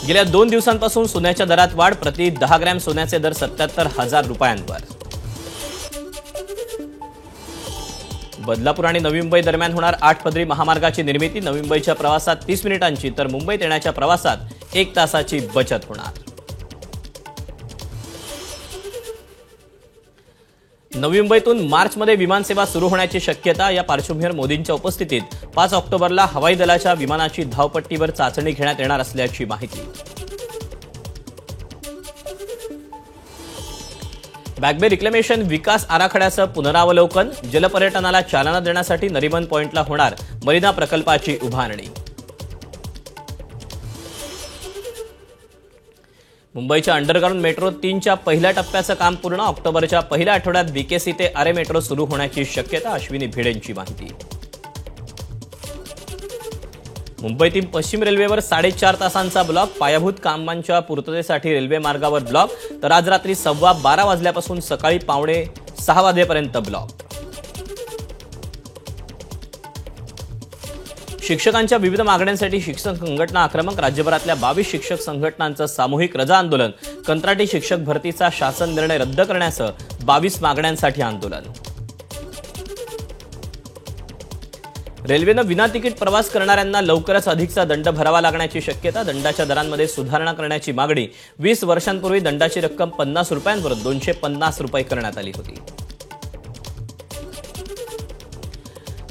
गेल्या 2 दिवसांपासून सोन्याच्या दरात वाढ. प्रति 10 ग्रॅम सोन्याचे दर 77,000 रुपयांवर. बदलापूर आणि नवी मुंबई दरम्यान होणार 8 पदरी महामार्गाची निर्मिती. नवी मुंबईच्या प्रवासात 30 मिनिटांची तर मुंबईत येण्याच्या प्रवासात 1 तासाची बचत होणार. नवी मुंबईतून मार्चमध्ये विमानसेवा सुरू होण्याची शक्यता. या पार्श्वभूमीवर मोदींच्या उपस्थितीत 5 ऑक्टोबरला हवाई दलाच्या विमानाची धावपट्टीवर चाचणी घेण्यात येणार असल्याची माहिती. बॅकबे रिक्लेमेशन विकास आराखड्याचं पुनरावलोकन. जलपर्यटनाला चालना देण्यासाठी नरिमन पॉइंटला होणार मरीना प्रकल्पाची उभारणी. मुंबईच्या अंडरग्राऊंड मेट्रो 3च्या पहिल्या टप्प्याचं काम पूर्ण. ऑक्टोबरच्या पहिल्या आठवड्यात बीकेसी ते आरे मेट्रो सुरू होण्याची शक्यता. अश्विनी भिडेंची माहिती. मुंबईतील पश्चिम रेल्वेवर 4.5 तासांचा ब्लॉक. पायाभूत कामांच्या पूर्ततेसाठी रेल्वे मार्गावर ब्लॉक. तर आज रात्री 12:15 वाजल्यापासून सकाळी 5:45 वाजेपर्यंत ब्लॉक. शिक्षकांच्या विविध मागण्यांसाठी शिक्षक संघटना आक्रमक. राज्यभरातल्या 22 शिक्षक संघटनांचं सामूहिक रजा आंदोलन. कंत्राटी शिक्षक भरतीचा शासन निर्णय रद्द करण्यासह 22 मागण्यांसाठी आंदोलन. रेल्वेनं विना तिकीट प्रवास करणाऱ्यांना लवकरच अधिकचा दंड भरावा लागण्याची शक्यता. दंडाच्या दरांमध्ये सुधारणा करण्याची मागणी. 20 वर्षांपूर्वी दंडाची रक्कम 50 रुपयांवर 250 रुपये करण्यात आली होती.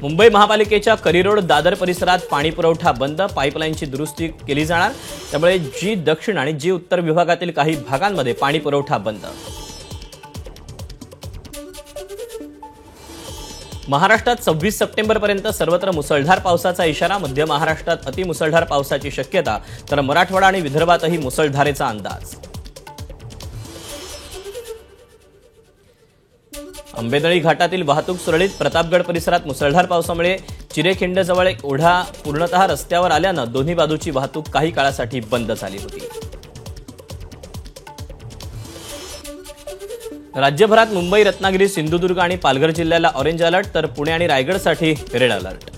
मुंबई महापालिकेच्या करी रोड दादर परिसरात पाणीपुरवठा बंद. पाईपलाईनची दुरुस्ती केली जाणार. त्यामुळे जी दक्षिण आणि जी उत्तर विभागातील काही भागांमध्ये पाणीपुरवठा बंद. महाराष्ट्रात 26 सप्टेंबरपर्यंत सर्वत्र मुसळधार पावसाचा इशारा. मध्य महाराष्ट्रात अतिमुसळधार पावसाची शक्यता. तर मराठवाडा आणि विदर्भातही मुसळधारेचा अंदाज. आंबेनळी घाटातील वाहतूक सुरळीत. प्रतापगड परिसरात मुसळधार पावसामुळे चिरेखिंडजवळ एक ओढा पूर्णतः रस्त्यावर आल्यानं दोन्ही बाजूची वाहतूक काही काळासाठी बंद झाली होती. राज्यभरात मुंबई, रत्नागिरी, सिंधुदुर्ग आणि पालघर जिल्ह्याला ऑरेंज अलर्ट. तर पुणे आणि रायगडसाठी रेड अलर्ट.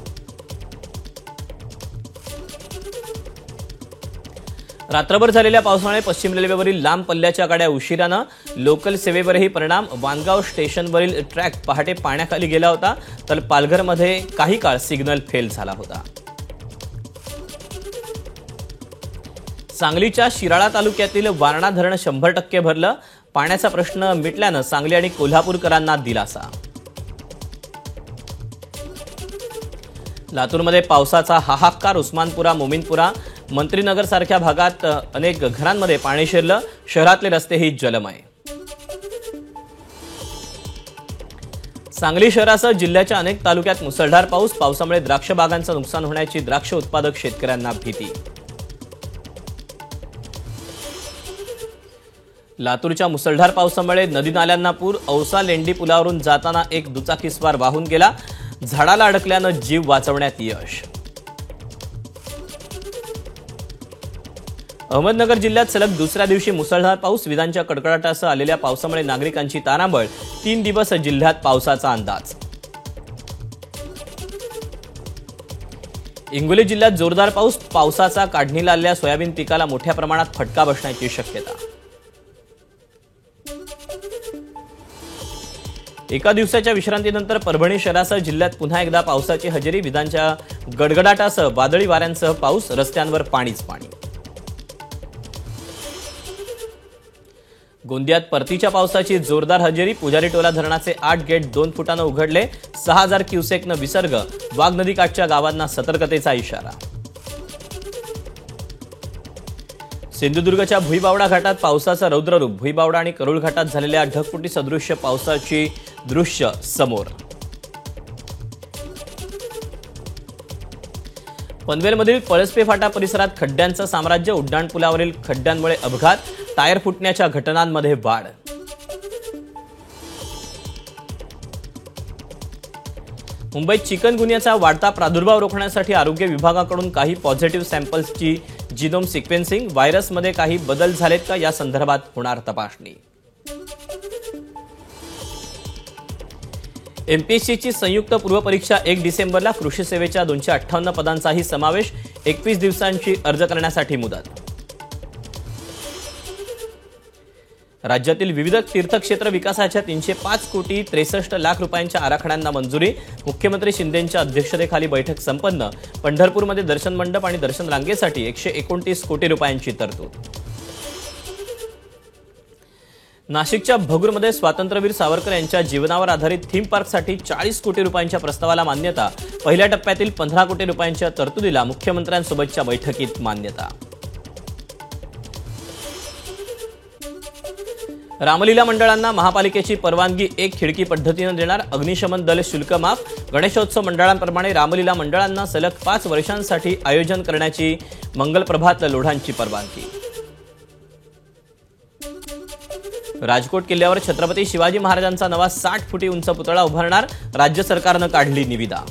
रात्रभर झालेल्या पावसामुळे पश्चिम रेल्वेवरील लांब पल्ल्याच्या गाड्या उशिरानं. लोकल सेवेवरही परिणाम. वानगाव स्टेशनवरील ट्रॅक पहाटे पाण्याखाली गेला होता. तर पालघरमध्ये काही काळ सिग्नल फेल झाला होता. सांगलीच्या शिराळा तालुक्यातील वारणा धरण 100% भरलं. पाण्याचा प्रश्न मिटल्यानं सांगली आणि कोल्हापूरकरांना दिलासा. लातूरमध्ये पावसाचा हाहाकार. उस्मानपुरा, मोमीनपुरा, मंत्रीनगर सारख्या भागात अनेक घरांमध्ये पाणी शिरलं. शहरातले रस्तेही जलमय. सांगली शहरासह जिल्ह्याच्या अनेक तालुक्यात मुसळधार पाऊस. पावसामुळे द्राक्ष बागांचं नुकसान होण्याची द्राक्ष उत्पादक शेतकऱ्यांना भीती. लातूरच्या मुसळधार पावसामुळे नदी नाल्यांना पूर. औसा लेंडी पुलावरून जाताना एक दुचाकीस्वार वाहून गेला. झाडाला अडकल्यानं जीव वाचवण्यात यश. अहमदनगर जिल्ह्यात सलग दुसऱ्या दिवशी मुसळधार पाऊस. विजांच्या कडकडाटासह आलेल्या पावसामुळे नागरिकांची तारांबळ. 3 दिवस जिल्ह्यात पावसाचा अंदाज. हिंगोली जिल्ह्यात जोरदार पाऊस. पावसाचा काढणीला आलेल्या सोयाबीन पिकाला मोठ्या प्रमाणात फटका बसण्याची शक्यता. एका दिवसाच्या विश्रांतीनंतर परभणी शहरासह जिल्ह्यात पुन्हा एकदा पावसाची हजेरी. विजांच्या गडगडाटासह वादळी वाऱ्यांसह पाऊस. रस्त्यांवर पाणीच पाणी. गोंदियात परतीच्या पावसाची जोरदार हजेरी. पुजारी टोला धरणाचे 8 गेट 2 फुटानं उघडले. 6000 क्युसेकनं विसर्ग. वाघ नदीकाठच्या गावांना सतर्कतेचा इशारा. सिंधुदुर्गच्या भुईबावडा घाटात पावसाचं रौद्ररूप. भुईबावडा आणि करूळ घाटात झालेल्या ढगफुटी सदृश्य पावसाची दृश्य समोर. पनवेलमधील पळसपे फाटा परिसरात खड्ड्यांचं साम्राज्य. उड्डाणपुलावरील खड्ड्यांमुळे अपघात. टायर फुटण्याच्या घटनांमध्ये वाढ. मुंबईत चिकनगुन्याचा वाढता प्रादुर्भाव रोखण्यासाठी आरोग्य विभागाकडून काही पॉझिटिव्ह सॅम्पल्सची जिनोम सिक्वेन्सिंग. व्हायरसमध्ये काही बदल झालेत का या संदर्भात होणार तपासणी. एमपीएससीची संयुक्त पूर्वपरीक्षा 1 डिसेंबरला, कृषी सेवेच्या 258 पदांचाही समावेश, 21 दिवसांची अर्ज करण्यासाठी मुदत. राज्यातील विविध तीर्थक्षेत्र विकासाच्या 305 कोटी 63 लाख रुपयांच्या आराखड्यांना मंजुरी, मुख्यमंत्री शिंदेंच्या अध्यक्षतेखाली बैठक संपन्न. पंढरपूरमध्ये दर्शन मंडप आणि दर्शन रांगेसाठी 129 कोटी रुपयांची तरतूद. नाशिकच्या भगूरमध्ये स्वातंत्र्यवीर सावरकर यांच्या जीवनावर आधारित थीम पार्कसाठी 40 कोटी रुपयांच्या प्रस्तावाला मान्यता. पहिल्या टप्प्यातील 15 कोटी रुपयांच्या तरतुदीला मुख्यमंत्र्यांसोबतच्या बैठकीत मान्यता. रामलीला मंडळांना महापालिकेची परवानगी 1 खिडकी पद्धतीनं देणार, अग्निशमन दल शुल्क माफ. गणेशोत्सव मंडळांप्रमाणे रामलीला मंडळांना सलग 5 वर्षांसाठी आयोजन करण्याची मंगलप्रभात लोढांची परवानगी. राजकोट किल्ल्यावर छत्रपती शिवाजी महाराजांचा नवा 60 फुटी उंच पुतळा उभारणार, राज्य सरकारनं काढली निविदा.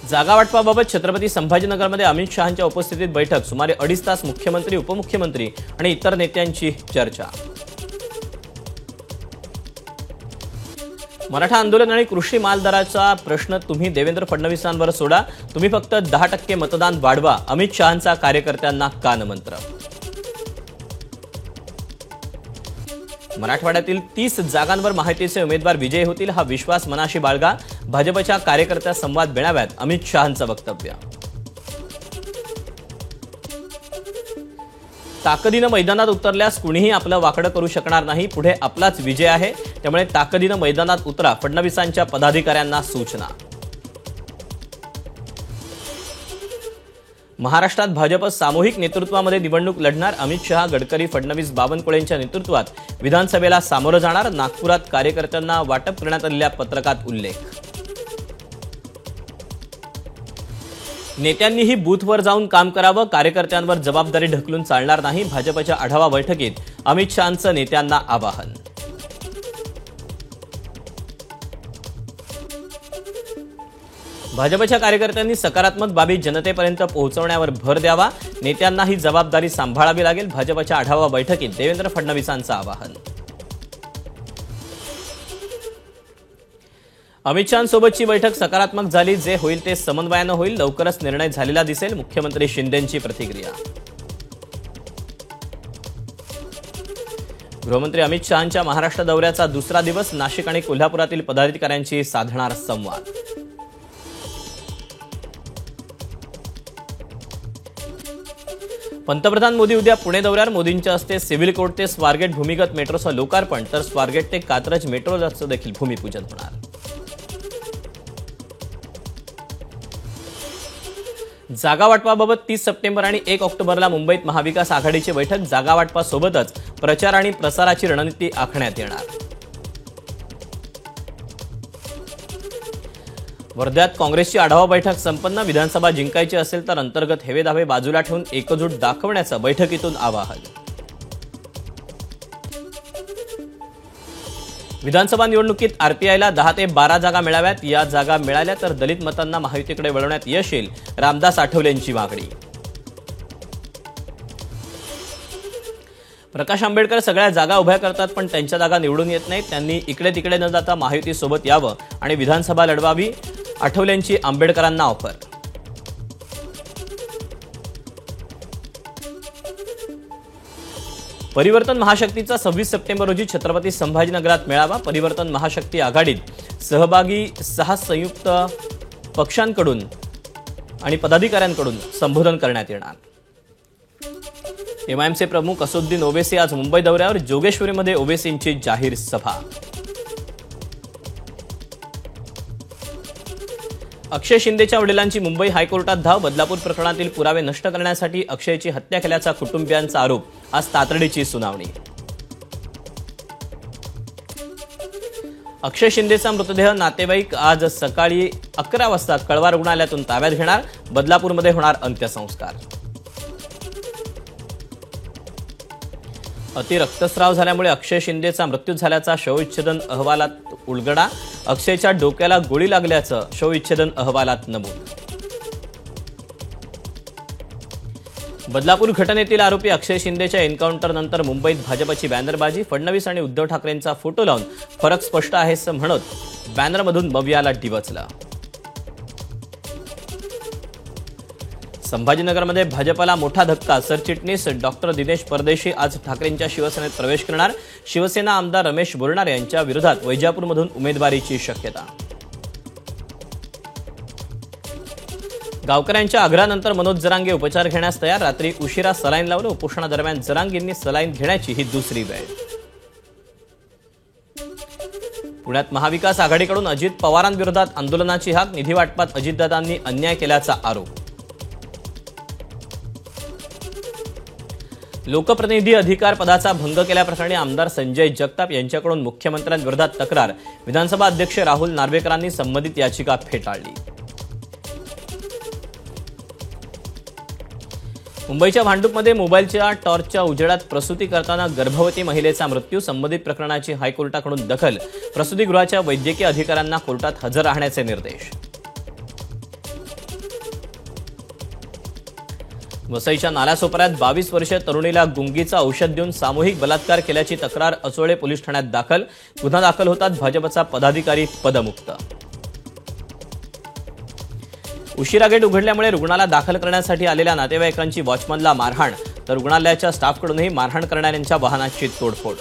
जागा वाटपाबाबत छत्रपती संभाजीनगरमध्ये अमित शहांच्या उपस्थितीत बैठक, सुमारे 2.5 तास मुख्यमंत्री, उपमुख्यमंत्री आणि इतर नेत्यांची चर्चा. मराठा आंदोलन आणि कृषी मालदराचा प्रश्न तुम्ही देवेंद्र फडणवीसांवर सोडा, तुम्ही फक्त 10% मतदान वाढवा, अमित शहांचा कार्यकर्त्यांना कानमंत्र. मराठवाड्यातील 30 जागांवर महायुतीचे उमेदवार विजयी होतील, हा विश्वास मनाशी बाळगा, भाजपच्या कार्यकर्त्या संवाद मेळाव्यात अमित शहांचं वक्तव्य. ताकदीनं मैदानात उतरल्यास कुणीही आपलं वाकडं करू शकणार नाही, पुढे आपलाच विजय आहे, त्यामुळे ताकदीनं मैदानात उतरा, फडणवीसांच्या पदाधिकाऱ्यांना सूचना. महाराष्ट्रात भाजप सामूहिक नेतृत्वामध्ये निवडणूक लढणार, अमित शहा, गडकरी, फडणवीस, बावनकुळेंच्या नेतृत्वात विधानसभेला सामोरं जाणार. नागपुरात कार्यकर्त्यांना वाटप करण्यात आलेल्या पत्रकात उल्लेख. नेत्यांनीही बूथवर जाऊन काम करावं, कार्यकर्त्यांवर जबाबदारी ढकलून चालणार नाही, भाजपच्या आढावा बैठकीत अमित शहांचं नेत्यांना आवाहन. भाजपच्या कार्यकर्त्यांनी सकारात्मक बाबी जनतेपर्यंत पोहोचवण्यावर भर द्यावा, नेत्यांना ही जबाबदारी सांभाळावी लागेल, भाजपच्या आढावा बैठकीत देवेंद्र फडणवीसांचं आवाहन. अमित शहांसोबतची बैठक सकारात्मक झाली, जे होईल ते समन्वयानं होईल, लवकरच निर्णय झालेला दिसेल, मुख्यमंत्री शिंदेंची प्रतिक्रिया. गृहमंत्री अमित शहांच्या महाराष्ट्र दौऱ्याचा दुसरा दिवस, नाशिक आणि कोल्हापुरातील पदाधिकाऱ्यांशी साधणार संवाद. पंतप्रधान मोदी उद्या पुणे दौऱ्यावर, मोदींच्या हस्ते सिव्हिल कोर्ट ते स्वारगेट भूमिगत मेट्रोचं लोकार्पण, तर स्वारगेट ते कात्रज मेट्रोचं देखील भूमिपूजन होणार. जागा वाटपाबाबत 30 सप्टेंबर आणि 1 ऑक्टोबरला मुंबईत महाविकास आघाडीची बैठक, जागा वाटपासोबतच प्रचार आणि प्रसाराची रणनीती आखण्यात येणार. वर्ध्यात काँग्रेसची आढावा बैठक संपन्न, विधानसभा जिंकायची असेल तर अंतर्गत हेवेदावे बाजूला ठेवून एकजूट दाखवण्याचं बैठकीतून आवाहन. विधानसभा निवडणुकीत आरपीआयला 10 ते 12 जागा मिळाव्यात, या जागा मिळाल्या तर दलित मतांना महायुतीकडे वळवण्यात यश येईल, रामदास आठवलेंची मागणी. प्रकाश आंबेडकर सगळ्या जागा उभ्या करतात पण त्यांच्या जागा निवडून येत नाहीत, त्यांनी इकडे तिकडे न जाता महायुतीसोबत यावं आणि विधानसभा लढवावी, आठवलेंची आंबेडकरांना ऑफर. परिवर्तन महाशक्तीचा 26 सप्टेंबर रोजी छत्रपती संभाजीनगरात मेळावा, परिवर्तन महाशक्ती आघाडीत सहभागी 6 संयुक्त पक्षांकडून आणि पदाधिकाऱ्यांकडून संबोधन करण्यात येणार. एमआयएमचे प्रमुख असदुद्दीन ओवेसी आज मुंबई दौऱ्यावर, जोगेश्वरीमध्ये ओवेसींची जाहीर सभा. अक्षय शिंदेच्या वडिलांची मुंबई हायकोर्टात धाव, बदलापूर प्रकरणातील पुरावे नष्ट करण्यासाठी अक्षयची हत्या केल्याचा कुटुंबियांचा आरोप, आज तातडीची सुनावणी. अक्षय शिंदेचा मृतदेह नातेवाईक आज सकाळी 11 वाजता कळवा रुग्णालयातून ताब्यात घेणार, बदलापूरमध्ये होणार अंत्यसंस्कार. अतिरक्तस्राव झाल्यामुळे अक्षय शिंदेचा मृत्यू झाल्याचा शवविच्छेदन अहवालात उलगडा, अक्षयच्या डोक्याला गोळी लागल्याचं शवविच्छेदन अहवालात नमूद. बदलापूर घटनेतील आरोपी अक्षय शिंदेच्या एन्काउंटरनंतर मुंबईत भाजपची बॅनरबाजी. फडणवीस आणि उद्धव ठाकरेंचा फोटो लावून फरक स्पष्ट आहे असं म्हणत बॅनरमधून मवियाला डिवचलं. संभाजीनगरमध्ये भाजपला मोठा धक्का. सरचिटणीस डॉक्टर दिनेश परदेशी आज ठाकरेंच्या शिवसेनेत प्रवेश करणार. शिवसेना आमदार रमेश बोरनारे यांच्या विरोधात वैजापूरमधून उमेदवारीची शक्यता. गावकऱ्यांच्या आग्रहानंतर मनोज जरांगे उपचार घेण्यास तयार. रात्री उशिरा सलाईन लावलं. उपोषणादरम्यान जरांगेंनी सलाईन घेण्याची ही दुसरी वेळ. पुण्यात महाविकास आघाडीकडून अजित पवारांविरोधात आंदोलनाची हाक. निधी वाटपात अजितदादांनी अन्याय केल्याचा आरोप. लोकप्रतिनिधी अधिकार पदाचा भंग केल्याप्रकरणी आमदार संजय जगताप यांच्याकडून मुख्यमंत्र्यांविरोधात तक्रार. विधानसभा अध्यक्ष राहुल नार्वेकरांनी संबंधित याचिका फेटाळली. मुंबईच्या भांडूपमध्ये मोबाईलच्या टॉर्चच्या उजेडात प्रसूती करताना गर्भवती महिलेचा मृत्यू. संबंधित प्रकरणाची हायकोर्टाकडून दखल. प्रसूतीगृहाच्या वैद्यकीय अधिकाऱ्यांना कोर्टात हजर राहण्याचे निर्देश. वसईच्या नालासोपाऱ्यात 22 वर्षीय तरुणीला गुंगीचा औषध देऊन सामूहिक बलात्कार केल्याची तक्रार अचोळे पोलीस ठाण्यात दाखल. गुन्हा दाखल होतात भाजपचा पदाधिकारी पदमुक्त. उशिरा गेट उघडल्यामुळे रुग्णाला दाखल करण्यासाठी आलेल्या नातेवाईकांची वॉचमनला मारहाण. तर रुग्णालयाच्या स्टाफकडूनही मारहाण करणाऱ्यांच्या वाहनाची तोडफोड.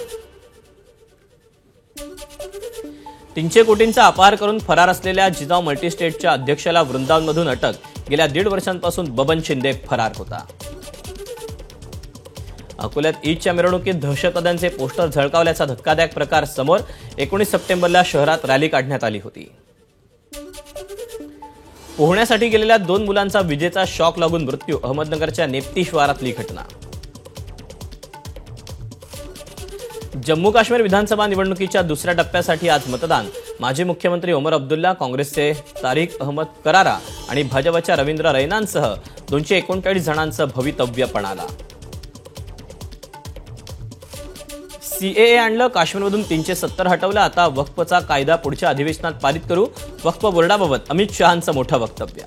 300 कोटींचा अपहार करून फरार असलेल्या जिजाऊ मल्टीस्टेटच्या अध्यक्षाला वृंदावनमधून अटक. गेल्या 1.5 वर्षांपासून बबन शिंदे फरार होता. अकोल्यात ईदच्या मिरवणुकीत दहशतवाद्यांचे पोस्टर झळकावल्याचा धक्कादायक प्रकार समोर. 19 सप्टेंबरला शहरात रॅली काढण्यात आली होती. पोहण्यासाठी गेलेल्या 2 मुलांचा विजेचा शॉक लागून मृत्यू. अहमदनगरच्या नेप्ती शिवारातली घटना. जम्मू काश्मीर विधानसभा निवडणुकीच्या दुसऱ्या टप्प्यासाठी आज मतदान. माजी मुख्यमंत्री ओमर अब्दुल्ला, काँग्रेसचे तारिक अहमद करारा आणि भाजपच्या रवींद्र रैनांसह 239 जणांचं भवितव्य पणाला. सीएए आणलं. काश्मीरमधून 370 हटवलं. आता वक्फचा कायदा पुढच्या अधिवेशनात पारित करू. वक्फ बोर्डाबाबत अमित शहांचं मोठं वक्तव्य.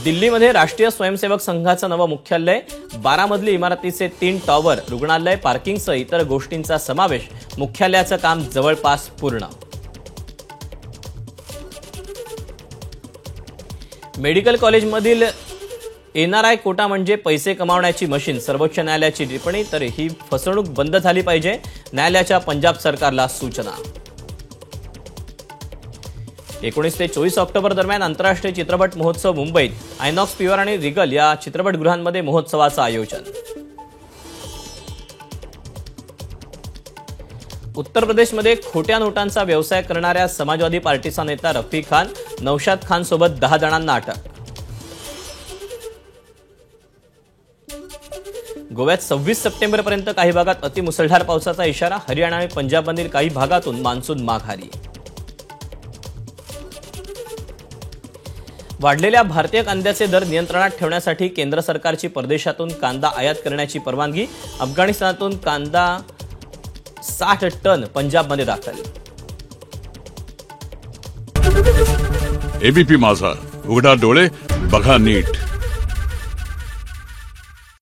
दिल्लीमध्ये राष्ट्रीय स्वयंसेवक संघाचं नवं मुख्यालय. 12 मजली इमारतीचे 3 टॉवर, रुग्णालय, पार्किंगसह इतर गोष्टींचा समावेश. मुख्यालयाचं काम जवळपास पूर्ण. मेडिकल कॉलेजमधील एनआरआय कोटा म्हणजे पैसे कमावण्याची मशीन. सर्वोच्च न्यायालयाची टिप्पणी. तर ही फसवणूक बंद झाली पाहिजे. न्यायालयाच्या पंजाब सरकारला सूचना. 19 ते 24 ऑक्टोबर दरम्यान आंतरराष्ट्रीय चित्रपट महोत्सव मुंबईत. आयनॉक्स, पीव्हीआर आणि रिगल या चित्रपटगृहांमध्ये महोत्सवाचं आयोजन. उत्तर प्रदेशमध्ये खोट्या नोटांचा व्यवसाय करणाऱ्या समाजवादी पार्टीचा नेता रफिक खान, नौशाद खान सोबत 10 जणांना अटक. गोव्यात 26 सप्टेंबरपर्यंत काही भागात अतिमुसळधार पावसाचा इशारा. हरियाणा आणि पंजाबमधील काही भागातून मान्सून माघारी. वाढलेल्या भारतीय कांद्याचे दर नियंत्रणात ठेवण्यासाठी केंद्र सरकारची परदेशातून कांदा आयात करण्याची परवानगी. अफगाणिस्तानातून कांदा 60 टन पंजाबमध्ये दाखल. एबीपी माझा, उघडा डोळे बघा नीट.